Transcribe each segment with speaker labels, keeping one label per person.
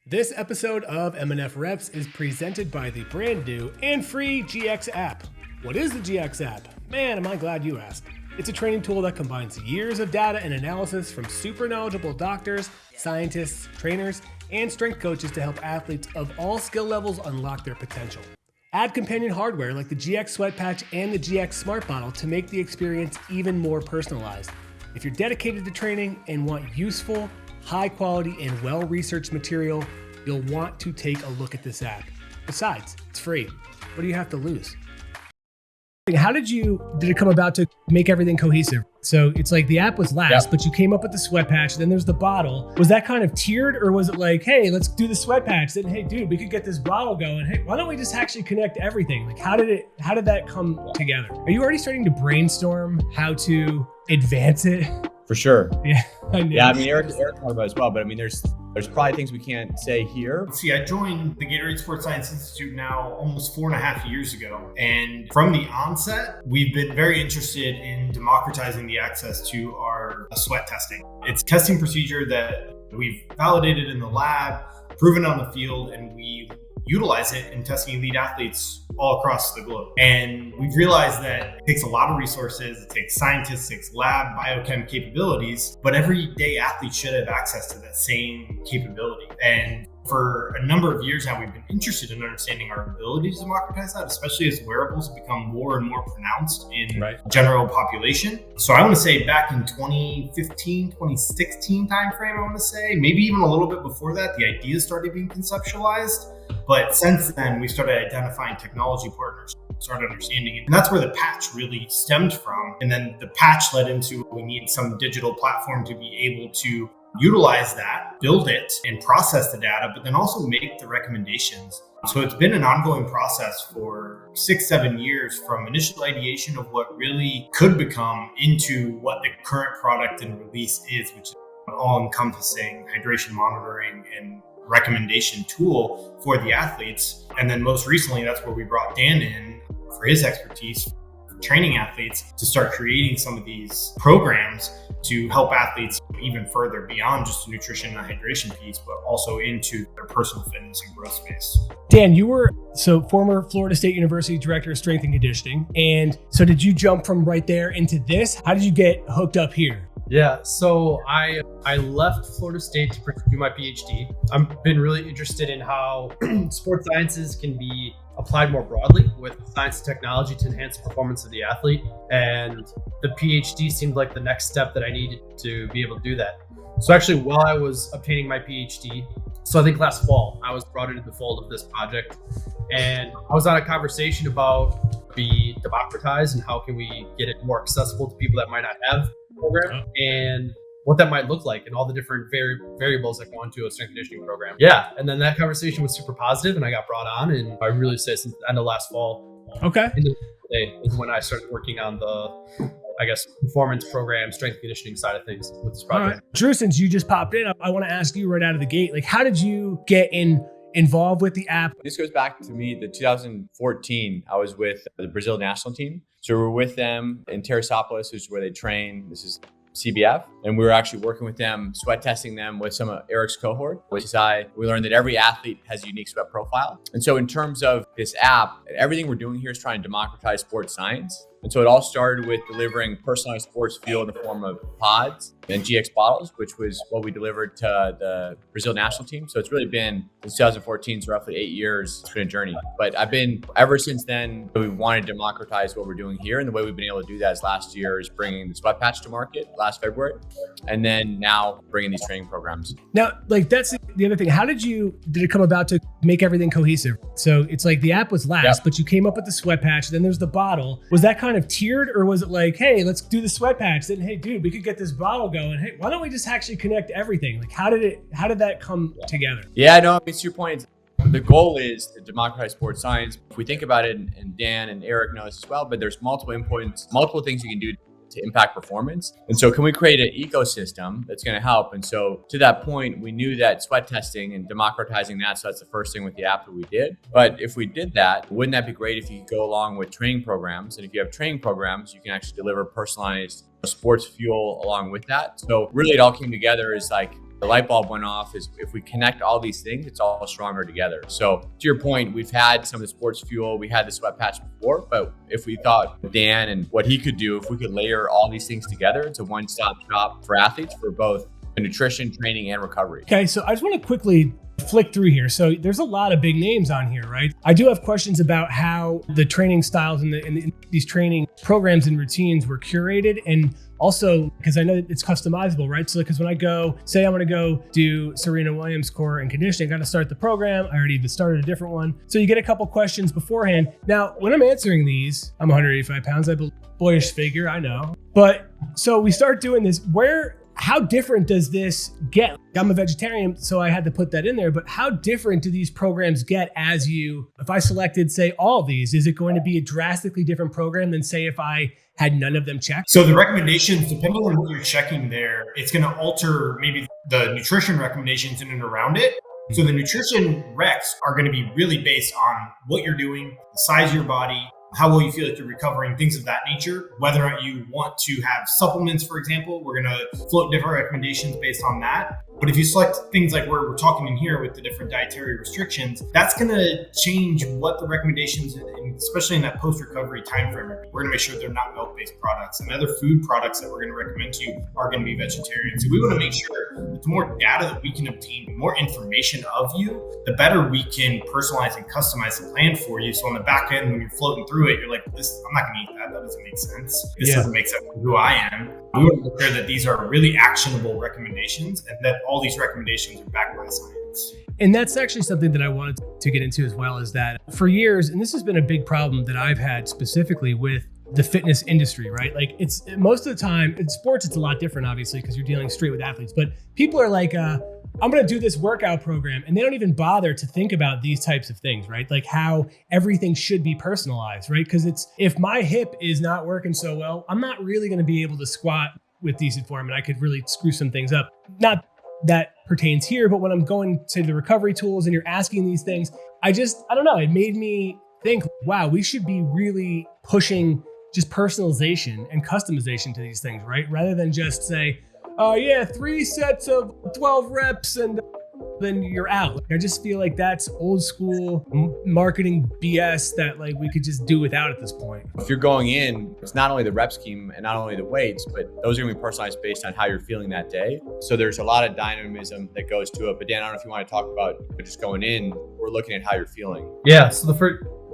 Speaker 1: This episode of M&F Reps is presented by the brand new and free GX app. What is the GX app? Man, am I glad you asked. It's a training tool that combines years of data and analysis from super knowledgeable doctors, scientists, trainers, and strength coaches to help athletes of all skill levels unlock their potential. Add companion hardware like the GX Sweat Patch and the GX Smart Bottle to make the experience even more personalized. If you're dedicated to training and want useful, high quality, and well-researched material, you'll want to take a look at this app. Besides, it's free. What do you have to lose? How did it come about to make everything cohesive? So it's like the app was last, but you came up with the sweat patch, then there's the bottle. Was that kind of tiered, or was it like, hey, let's do the sweat patch, then hey dude, we could get this bottle going. Hey, why don't we just actually connect everything? Like how did that come together? Are you already starting to brainstorm how to advance it?
Speaker 2: For sure.
Speaker 1: Yeah.
Speaker 2: I mean, Eric talked about it as well, but I mean, there's probably things we can't say here.
Speaker 3: See, I joined the Gatorade Sports Science Institute now almost 4.5 years ago. And from the onset, we've been very interested in democratizing the access to our sweat testing. It's a testing procedure that we've validated in the lab, proven on the field, and we utilize it in testing elite athletes all across the globe. And we've realized that it takes a lot of resources, it takes scientists, it takes lab biochem capabilities, but everyday athlete should have access to that same capability. And for a number of years now, we've been interested in understanding our ability to democratize that, especially as wearables become more and more pronounced in general population. So I want to say back in 2015, 2016 timeframe, I want to say, maybe even a little bit before that, the idea started being conceptualized. But since then, we started identifying technology partners, started understanding it. And that's where the patch really stemmed from. And then the patch led into, we need some digital platform to be able to utilize that, build it, and process the data, but then also make the recommendations. So it's been an ongoing process for 6-7 years, from initial ideation of what really could become into what the current product and release is, which is an all-encompassing hydration monitoring and recommendation tool for the athletes. And then most recently, that's where we brought Dan in for his expertise for training athletes to start creating some of these programs to help athletes even further beyond just the nutrition and hydration piece, but also into their personal fitness and growth space.
Speaker 1: Dan, you were former Florida State University Director of Strength and Conditioning. And so did you jump from right there into this? How did you get hooked up here?
Speaker 4: Yeah, so I left Florida State to pursue my PhD. I've been really interested in how sports sciences can be applied more broadly with science and technology to enhance the performance of the athlete. And the PhD seemed like the next step that I needed to be able to do that. So actually, while I was obtaining my PhD, so I think last fall, I was brought into the fold of this project. And I was on a conversation about be democratized and how can we get it more accessible to people that might not have program and what that might look like and all the different variables that go into a strength conditioning program. Yeah. And then that conversation was super positive and I got brought on, and I really say since the end of last fall.
Speaker 1: Okay.
Speaker 4: Today is when I started working on the, performance program, strength conditioning side of things with this project.
Speaker 1: All right. Drew, since you just popped in, I want to ask you right out of the gate, like how did you get involved with the app?
Speaker 2: This goes back to me, the 2014, I was with the Brazil national team. So we're with them in Teresópolis, which is where they train. This is CBF. And we were actually working with them, sweat testing them with some of Eric's cohort, which is we learned that every athlete has a unique sweat profile. And so in terms of this app, everything we're doing here is trying to democratize sports science. And so it all started with delivering personalized sports fuel in the form of pods and GX bottles, which was what we delivered to the Brazil national team. So it's really been, since 2014, so roughly 8 years, it's been a journey. But ever since then, we wanted to democratize what we're doing here. And the way we've been able to do that is last year is bringing the sweat patch to market last February. And then now bringing these training programs.
Speaker 1: Now, like that's the other thing. How did it come about to make everything cohesive? So it's like the app was last, but you came up with the sweat patch, then there's the bottle. Was that kind of tiered, or was it like, hey, let's do the sweat patch, then hey dude, we could get this bottle going. Hey, why don't we just actually connect everything? Like how did that come together?
Speaker 2: Yeah, no, it's your point. The goal is to democratize sports science. If we think about it, and Dan and Eric know this as well, but there's multiple things you can do to impact performance. And so can we create an ecosystem that's going to help? And so to that point, we knew that sweat testing and democratizing that, so that's the first thing with the app that we did. But if we did that, wouldn't that be great if you could go along with training programs? And if you have training programs, you can actually deliver personalized sports fuel along with that. So really it all came together is like the light bulb went off is if we connect all these things, it's all stronger together. So to your point, we've had some of the sports fuel, we had the sweat patch before, but if we thought Dan and what he could do, if we could layer all these things together, it's a one-stop shop for athletes for both nutrition, training, and recovery.
Speaker 1: Okay, so I just want to quickly flick through here. So there's a lot of big names on here, right? I do have questions about how the training styles and these training programs and routines were curated, and also because I know that it's customizable, right? So because when I go, say I'm going to go do Serena Williams core and conditioning, I got to start the program. I already even started a different one. So you get a couple questions beforehand. Now, when I'm answering these, I'm 185 pounds. I believe, boyish figure, I know. But so we start doing this. How different does this get? I'm a vegetarian, so I had to put that in there, but how different do these programs get if I selected, say, all of these, is it going to be a drastically different program than, say, if I had none of them checked?
Speaker 3: So the recommendations, depending on what you're checking there, it's going to alter maybe the nutrition recommendations in and around it. So the nutrition recs are going to be really based on what you're doing, the size of your body, how well you feel like you're recovering, things of that nature. Whether or not you want to have supplements, for example, we're going to float different recommendations based on that. But if you select things like where we're talking in here with the different dietary restrictions, that's going to change what the recommendations, especially in that post-recovery time frame. We're going to make sure they're not milk-based products, and other food products that we're going to recommend to you are going to be vegetarian. So we want to make sure that the more data that we can obtain, the more information of you, the better we can personalize and customize the plan for you. So on the back end, when you're floating through it, you're like, I'm not going to eat that. That doesn't make sense. This doesn't make sense for who I am. We want to make sure that these are really actionable recommendations and that all these recommendations are backed by science.
Speaker 1: And that's actually something that I wanted to get into as well, is that for years, and this has been a big problem that I've had specifically with the fitness industry, right? Like it's most of the time in sports, it's a lot different, obviously, because you're dealing straight with athletes, but people are like, I'm going to do this workout program, and they don't even bother to think about these types of things, right? Like how everything should be personalized, right? Because if my hip is not working so well, I'm not really going to be able to squat with decent form, and I could really screw some things up. Not that pertains here, but when I'm going to the recovery tools and you're asking these things, I don't know, it made me think, wow, we should be really pushing just personalization and customization to these things, right? Rather than just say, 3 sets of 12 reps and then you're out. I just feel like that's old school marketing BS that like we could just do without at this point.
Speaker 2: If you're going in, it's not only the rep scheme and not only the weights, but those are going to be personalized based on how you're feeling that day. So there's a lot of dynamism that goes to it. But Dan, I don't know if you want to talk about just going in, we're looking at how you're feeling.
Speaker 4: Yeah. So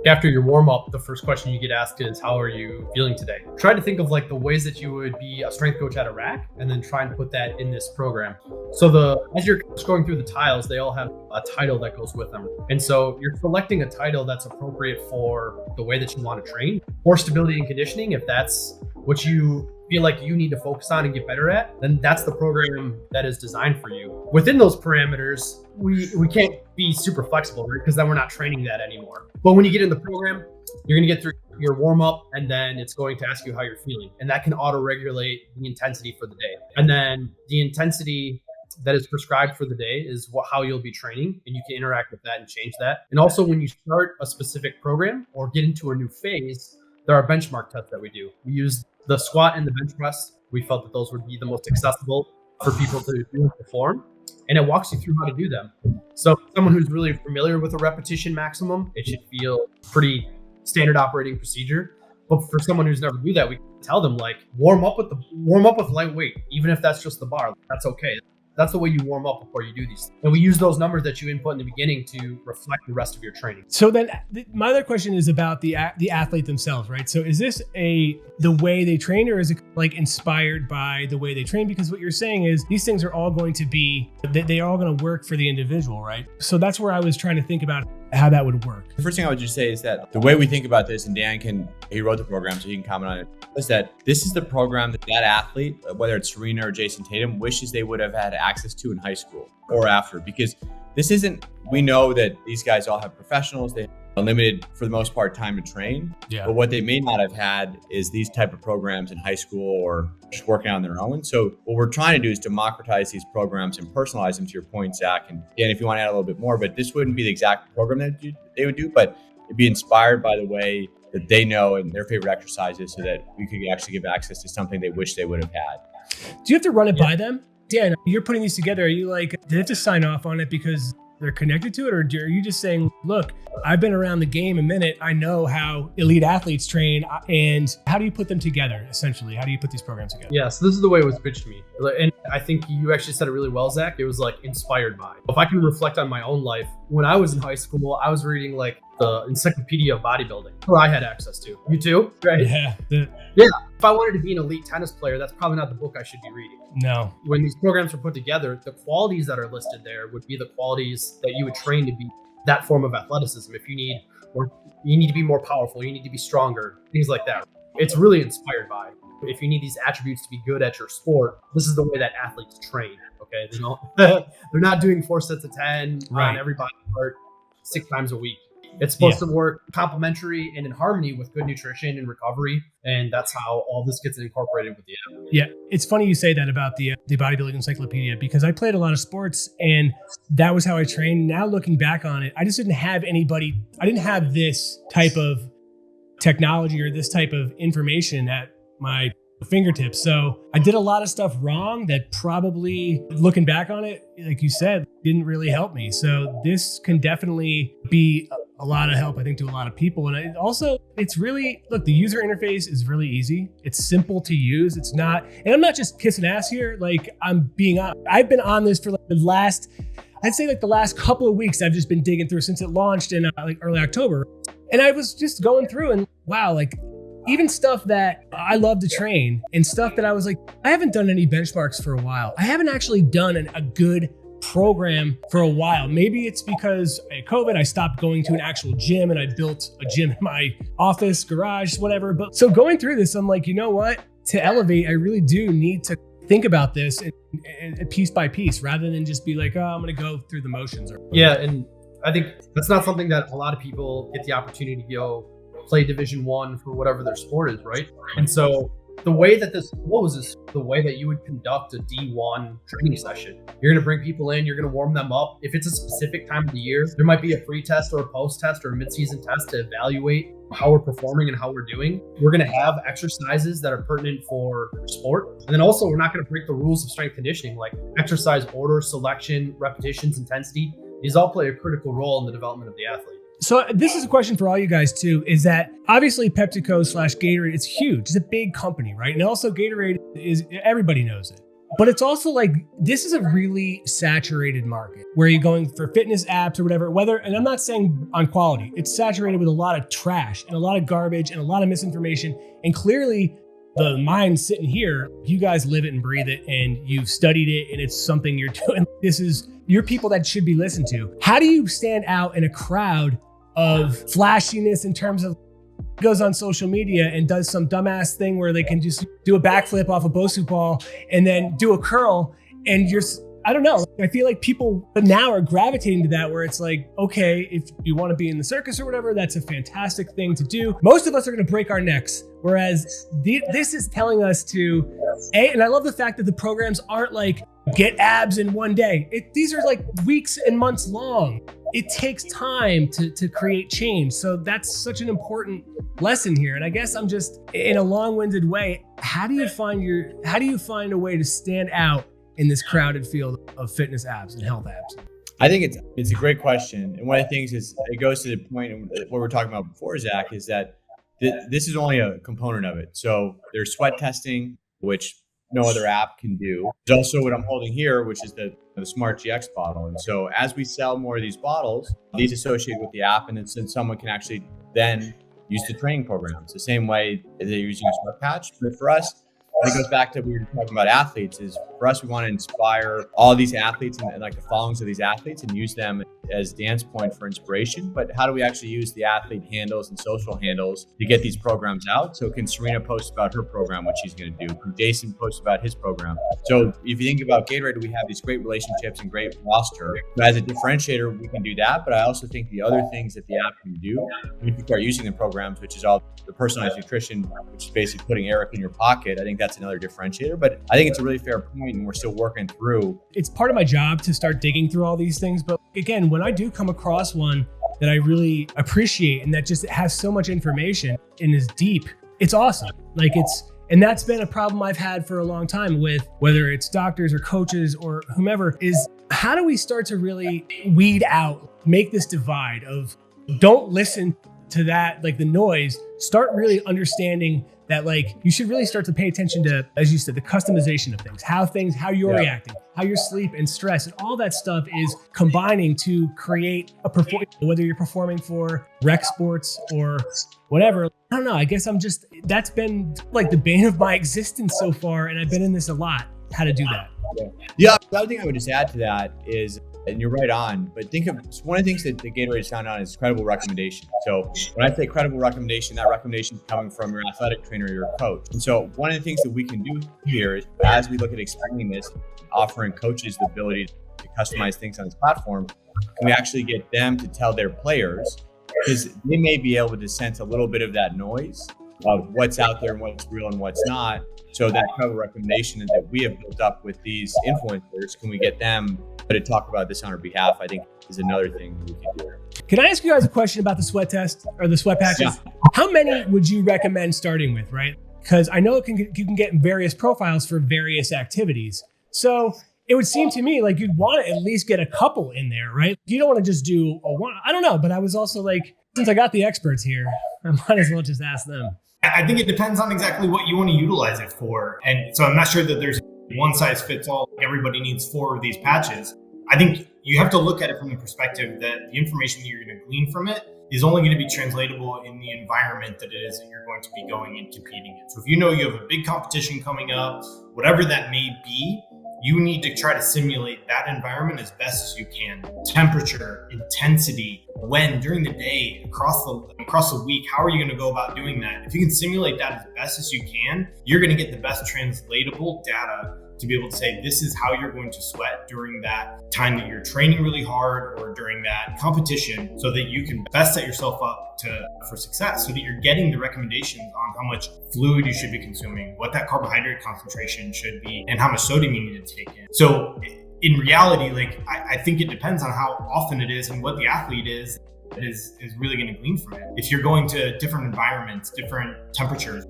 Speaker 4: after your warm up, the first question you get asked is, how are you feeling today? Try to think of like the ways that you would be a strength coach at a rack, and then try and put that in this program. So as you're going through the tiles, they all have a title that goes with them. And so you're selecting a title that's appropriate for the way that you want to train. For stability and conditioning, if that's what you feel like you need to focus on and get better at, then that's the program that is designed for you. Within those parameters, we can't be super flexible, right? Because then we're not training that anymore. But when you get in the program, you're going to get through your warm up, and then it's going to ask you how you're feeling. And that can auto regulate the intensity for the day. And then the intensity that is prescribed for the day is how you'll be training, and you can interact with that and change that. And also when you start a specific program or get into a new phase, there are benchmark tests that we do. We use the squat and the bench press. We felt that those would be the most accessible for people to do and perform. And it walks you through how to do them. So someone who's really familiar with a repetition maximum, it should feel pretty standard operating procedure. But for someone who's never do that, we tell them like warm up with lightweight, even if that's just the bar. That's okay. That's the way you warm up before you do these things. And we use those numbers that you input in the beginning to reflect the rest of your training.
Speaker 1: So then my other question is about the athlete themselves, right? So is this the way they train, or is it like inspired by the way they train? Because what you're saying is these things are all going to be, they're all going to work for the individual, right? So that's where I was trying to think about how that would work.
Speaker 2: The first thing I would just say is that the way we think about this, and Dan he wrote the program so he can comment on it, is that this is the program that athlete, whether it's Serena or Jason Tatum, wishes they would have had access to in high school or after. Because we know that these guys all have professionals, they have limited, for the most part, time to train.
Speaker 1: Yeah.
Speaker 2: But what they may not have had is these type of programs in high school or just working on their own. So what we're trying to do is democratize these programs and personalize them, to your point, Zach. And again, if you want to add a little bit more, but this wouldn't be the exact program that they would do, but it'd be inspired by the way that they know and their favorite exercises, so that we could actually give access to something they wish they would have had.
Speaker 1: Do you have to run it by them? Dan, you're putting these together. Are you like, did they have to sign off on it because they're connected to it? Or are you just saying, look, I've been around the game a minute. I know how elite athletes train. And how do you put them together, essentially? How do you put these programs together?
Speaker 4: Yeah, so this is the way it was pitched to me. And I think you actually said it really well, Zach. It was like inspired by. If I can reflect on my own life, when I was in high school, I was reading like the Encyclopedia of Bodybuilding, where I had access to. You too, right?
Speaker 1: Yeah.
Speaker 4: Yeah. If I wanted to be an elite tennis player, that's probably not the book I should be reading.
Speaker 1: No.
Speaker 4: When these programs are put together, the qualities that are listed there would be the qualities that you would train to be that form of athleticism. If you need, or you need to be more powerful, you need to be stronger, things like that. It's really inspired by. If you need these attributes to be good at your sport, this is the way that athletes train. Okay, they don't, they're not doing 4 sets of 10 on every body part 6 times a week. It's supposed to work complementary and in harmony with good nutrition and recovery. And that's how all this gets incorporated with the app.
Speaker 1: Yeah. It's funny you say that about the bodybuilding encyclopedia, because I played a lot of sports and that was how I trained. Now looking back on it, I just didn't have anybody, I didn't have this type of technology or this type of information at my fingertips. So I did a lot of stuff wrong that probably, looking back on it, like you said, didn't really help me. So this can definitely be a lot of help, I think, to a lot of people. And it's really, look, the user interface is really easy. It's simple to use. It's not, and I'm not just kissing ass here. Like I've been on this for like the last couple of weeks. I've just been digging through since it launched in like early October. And I was just going through and wow, like even stuff that I love to train and stuff that I was like, I haven't done any benchmarks for a while. I haven't actually done a good program for a while. Maybe it's because at COVID, I stopped going to an actual gym and I built a gym in my office, garage, whatever. But so going through this, I'm like, you know what? To elevate, I really do need to think about this and piece by piece rather than just be like, oh, I'm going to go through the motions.
Speaker 4: Yeah. And I think that's not something that a lot of people get the opportunity to go play Division I for whatever their sport is, right? And so the way that the way that you would conduct a D1 training session, you're going to bring people in, you're going to warm them up. If it's a specific time of the year, there might be a pre-test or a post-test or a mid-season test to evaluate how we're performing and how we're doing. We're going to have exercises that are pertinent for sport. And then also, we're not going to break the rules of strength conditioning, like exercise order, selection, repetitions, intensity. These all play a critical role in the development of the athlete.
Speaker 1: So this is a question for all you guys too, is that obviously PepsiCo/Gatorade, it's huge. It's a big company, right? And also Gatorade everybody knows it. But it's also like, this is a really saturated market where you're going for fitness apps or whatever, and I'm not saying on quality, it's saturated with a lot of trash and a lot of garbage and a lot of misinformation. And clearly the mind sitting here, you guys live it and breathe it and you've studied it and it's something you're doing. You're people that should be listened to. How do you stand out in a crowd of flashiness in terms of goes on social media and does some dumbass thing where they can just do a backflip off a Bosu ball and then do a curl and I don't know. I feel like people now are gravitating to that where it's like, okay, if you want to be in the circus or whatever, that's a fantastic thing to do. Most of us are going to break our necks. Whereas this is telling us and I love the fact that the programs aren't like get abs in one day. These are like weeks and months long. It takes time to create change. So that's such an important lesson here. And I guess I'm just in a long-winded way. How do you find a way to stand out in this crowded field of fitness apps and health apps?
Speaker 2: I think it's a great question. And one of the things is it goes to the point of what we were talking about before, Zach, is that this is only a component of it. So there's sweat testing, which no other app can do. There's also what I'm holding here, which is the Smart GX bottle. And so as we sell more of these bottles, these associated with the app, and then someone can actually then use the training programs the same way they're using a Smart Patch. But for us, it goes back to what we were talking about athletes, is for us, we want to inspire all these athletes and like the followings of these athletes and use them as Dan's point for inspiration. But how do we actually use the athlete handles and social handles to get these programs out? So can Serena post about her program, what she's going to do? Can Jason post about his program? So if you think about Gatorade, we have these great relationships and great roster. But as a differentiator, we can do that. But I also think the other things that the app can do, if you start using the programs, which is all the personalized nutrition, which is basically putting Eric in your pocket, I think that's another differentiator. But I think it's a really fair point, and we're still working through.
Speaker 1: It's part of my job to start digging through all these things. But again, when I do come across one that I really appreciate and that just has so much information and is deep, it's awesome. Like And that's been a problem I've had for a long time with whether it's doctors or coaches or whomever, is how do we start to really weed out, make this divide of don't listen to that, like the noise, start really understanding that like you should really start to pay attention to, as you said, the customization of things, how you're reacting, how your sleep and stress and all that stuff is combining to create a performance, whether you're performing for rec sports or whatever. I don't know. I guess that's been like the bane of my existence so far. And I've been in this a lot, how to do that.
Speaker 2: Yeah. The other thing I would just add to that is, and you're right on, but think of one of the things that the Gatorade is found on is credible recommendation. So when I say credible recommendation, that recommendation is coming from your athletic trainer or your coach. And so one of the things that we can do here is, as we look at expanding this, offering coaches the ability to customize things on this platform, can we actually get them to tell their players, because they may be able to sense a little bit of that noise of what's out there and what's real and what's not. So that credible recommendation that we have built up with these influencers, can we get them to talk about this on our behalf? I think is another thing we can do.
Speaker 1: Can I ask you guys a question about the sweat test or the sweat patches?
Speaker 2: Yeah.
Speaker 1: How many would you recommend starting with, right? Because I know you can get various profiles for various activities. So it would seem to me like you'd want to at least get a couple in there, right? You don't want to just do a one. I don't know, but I was also like, since I got the experts here, I might as well just ask them.
Speaker 3: I think it depends on exactly what you want to utilize it for. And so I'm not sure that there's one size fits all. Everybody needs 4 of these patches. I think you have to look at it from the perspective that the information that you're going to glean from it is only going to be translatable in the environment that it is that you're going to be going and competing in. So if you know you have a big competition coming up, whatever that may be, you need to try to simulate that environment as best as you can. Temperature, intensity, when, during the day, across the week, how are you going to go about doing that? If you can simulate that as best as you can, you're going to get the best translatable data to be able to say, this is how you're going to sweat during that time that you're training really hard or during that competition, so that you can best set yourself up for success, so that you're getting the recommendations on how much fluid you should be consuming, what that carbohydrate concentration should be, and how much sodium you need to take in. So in reality, like I think it depends on how often it is and what the athlete is really going to glean from it. If you're going to different environments, different temperatures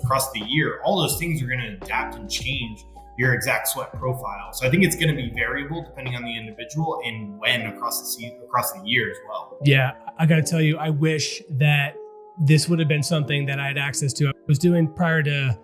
Speaker 3: across the year, all those things are going to adapt and change your exact sweat profile. So I think it's going to be variable depending on the individual and when across the year as well.
Speaker 1: Yeah, I got to tell you, I wish that this would have been something that I had access to. I was doing prior to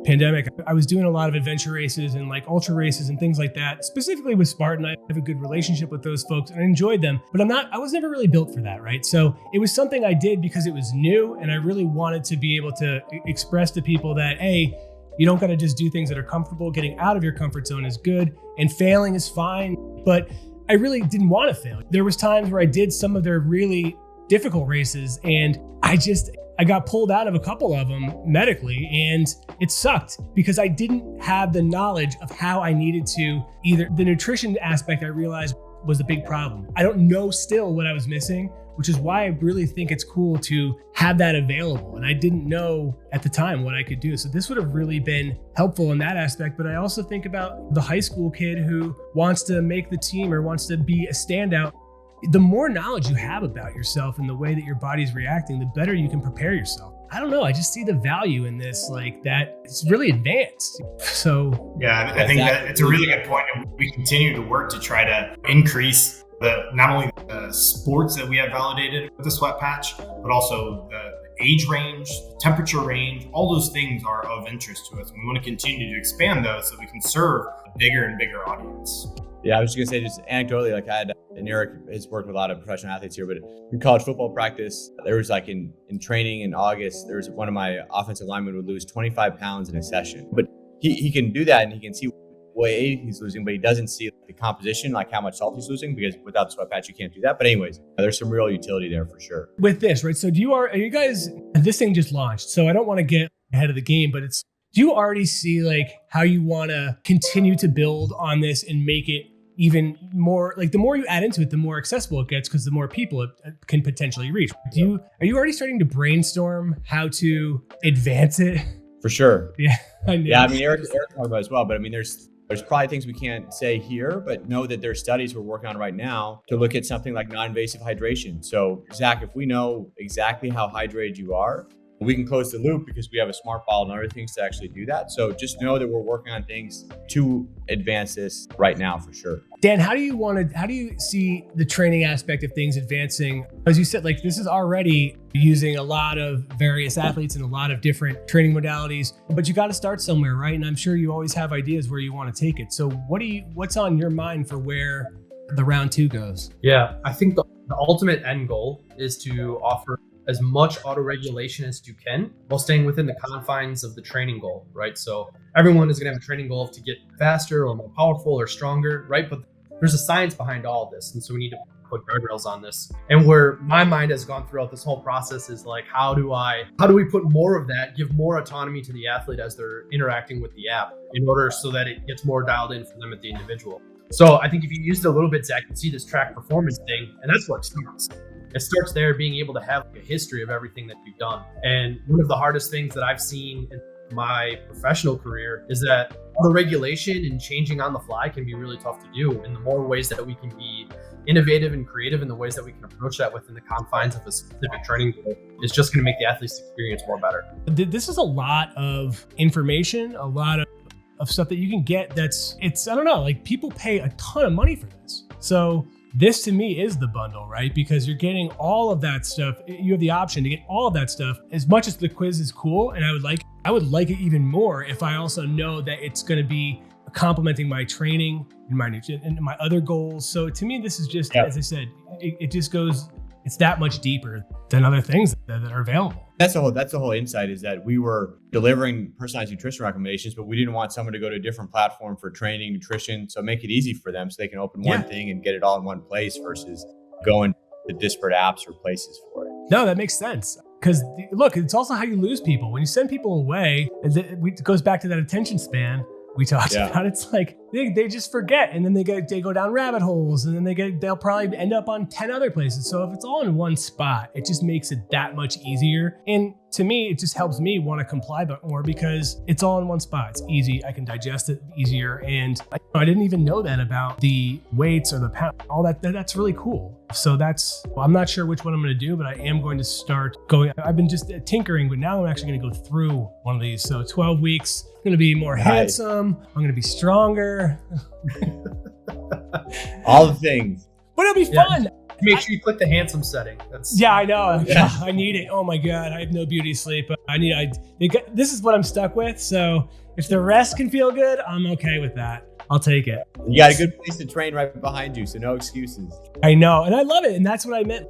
Speaker 1: pandemic. I was doing a lot of adventure races and like ultra races and things like that, specifically with Spartan. I have a good relationship with those folks and I enjoyed them, but I was never really built for that, right? So it was something I did because it was new and I really wanted to be able to express to people that, hey, you don't got to just do things that are comfortable. Getting out of your comfort zone is good and failing is fine. But I really didn't want to fail. There was times where I did some of their really difficult races and I got pulled out of a couple of them medically and it sucked because I didn't have the knowledge of how I needed to either. The nutrition aspect I realized was a big problem. I don't know still what I was missing, which is why I really think it's cool to have that available. And I didn't know at the time what I could do. So this would have really been helpful in that aspect. But I also think about the high school kid who wants to make the team or wants to be a standout. The more knowledge you have about yourself and the way that your body's reacting, the better you can prepare yourself. I don't know. I just see the value in this, like that it's really advanced. So
Speaker 3: yeah, I think that it's a really good point. And we continue to work to try to increase not only the sports that we have validated with the sweat patch, but also the age range, the temperature range. All those things are of interest to us. And we want to continue to expand those so we can serve a bigger and bigger audience.
Speaker 2: Yeah, I was just going to say, just anecdotally, like and Eric has worked with a lot of professional athletes here, but in college football practice, there was like in training in August, there was one of my offensive linemen would lose 25 pounds in a session. But he can do that and he can see what he's losing, but he doesn't see the composition, like how much salt he's losing, because without the sweat patch, you can't do that. But anyways, there's some real utility there for sure.
Speaker 1: With this, right? So are you guys, this thing just launched, so I don't want to get ahead of the game, but do you already see like how you want to continue to build on this and make it even more, like the more you add into it, the more accessible it gets because the more people it can potentially reach. Are you already starting to brainstorm how to advance it?
Speaker 2: For sure.
Speaker 1: Yeah.
Speaker 2: I mean, Eric talked about it as well, but I mean, there's probably things we can't say here, but know that there's studies we're working on right now to look at something like non-invasive hydration. So Zach, if we know exactly how hydrated you are, we can close the loop because we have a smart ball and other things to actually do that. So just know that we're working on things to advance this right now for sure.
Speaker 1: Dan, how do you see the training aspect of things advancing? As you said, like this is already using a lot of various athletes and a lot of different training modalities, but you got to start somewhere, right? And I'm sure you always have ideas where you want to take it. So what's on your mind for where the round 2 goes?
Speaker 4: Yeah, I think the ultimate end goal is to offer as much auto-regulation as you can while staying within the confines of the training goal, right? So everyone is going to have a training goal to get faster or more powerful or stronger, right? But there's a science behind all of this. And so we need to put guardrails on this. And where my mind has gone throughout this whole process is like, how do we put more of that, give more autonomy to the athlete as they're interacting with the app in order so that it gets more dialed in for them at the individual. So I think if you used it a little bit, Zach, you see this track performance thing, and that's where it starts. It starts there, being able to have a history of everything that you've done. And one of the hardest things that I've seen in my professional career is that the regulation and changing on the fly can be really tough to do. And the more ways that we can be innovative and creative in the ways that we can approach that within the confines of a specific training goal is just going to make the athlete's experience more better.
Speaker 1: This is a lot of information, a lot of stuff that you can get I don't know, like people pay a ton of money for this. So this to me is the bundle, right? Because you're getting all of that stuff. You have the option to get all of that stuff. As much as the quiz is cool, and I would like it even more if I also know that it's going to be complementing my training and my other goals. So to me, this is just, as I said, it just goes, it's that much deeper than other things that are available.
Speaker 2: That's the whole insight, is that we were delivering personalized nutrition recommendations, but we didn't want someone to go to a different platform for training, nutrition. So make it easy for them so they can open one thing and get it all in one place versus going to disparate apps or places for it.
Speaker 1: No, that makes sense. Because look, it's also how you lose people. When you send people away, it goes back to that attention span we talked about. It's like they just forget, and then they go down rabbit holes, and then they'll probably end up on 10 other places. So if it's all in one spot, it just makes it that much easier. And to me, it just helps me want to comply more because it's all in one spot. It's easy. I can digest it easier. And I didn't even know that about the weights or the pound, all that. That's really cool. So I'm not sure which one I'm going to do, but I am going to start going. I've been just tinkering, but now I'm actually going to go through one of these. So 12 weeks, I'm going to be more handsome. I'm going to be stronger.
Speaker 2: All the things.
Speaker 1: But it'll be fun.
Speaker 4: Make sure you click the handsome setting.
Speaker 1: I know. Yeah. I need it. Oh my God. I have no beauty sleep. This is what I'm stuck with. So if the rest can feel good, I'm okay with that. I'll take it.
Speaker 2: You got a good place to train right behind you, so no excuses.
Speaker 1: I know. And I love it. And that's what I meant.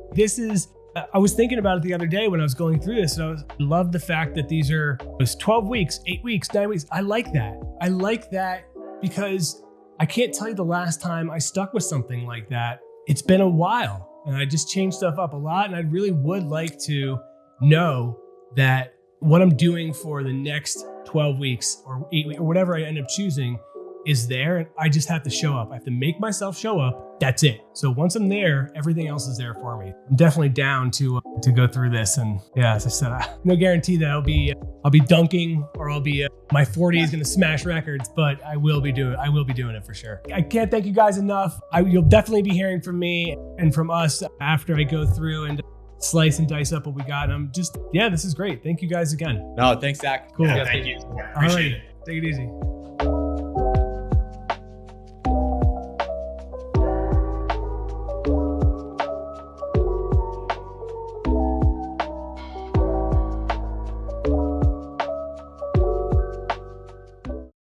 Speaker 1: I was thinking about it the other day when I was going through this. And I love the fact that it was 12 weeks, 8 weeks, 9 weeks. I like that. I like that because I can't tell you the last time I stuck with something like that. It's been a while, and I just changed stuff up a lot. And I really would like to know that what I'm doing for the next 12 weeks or 8 weeks or whatever I end up choosing is there. And I just have to show up. I have to make myself show up. That's it. So once I'm there, everything else is there for me. I'm definitely down to go through this. And yeah, as I said, no guarantee that I'll be dunking or my 40 is going to smash records, but I will be doing it for sure. I can't thank you guys enough. You'll definitely be hearing from me and from us after I go through and slice and dice up what we got. And this is great. Thank you guys again.
Speaker 2: No, thanks, Zach.
Speaker 1: Cool.
Speaker 3: Yeah, thank you. Appreciate it.
Speaker 1: Take it easy.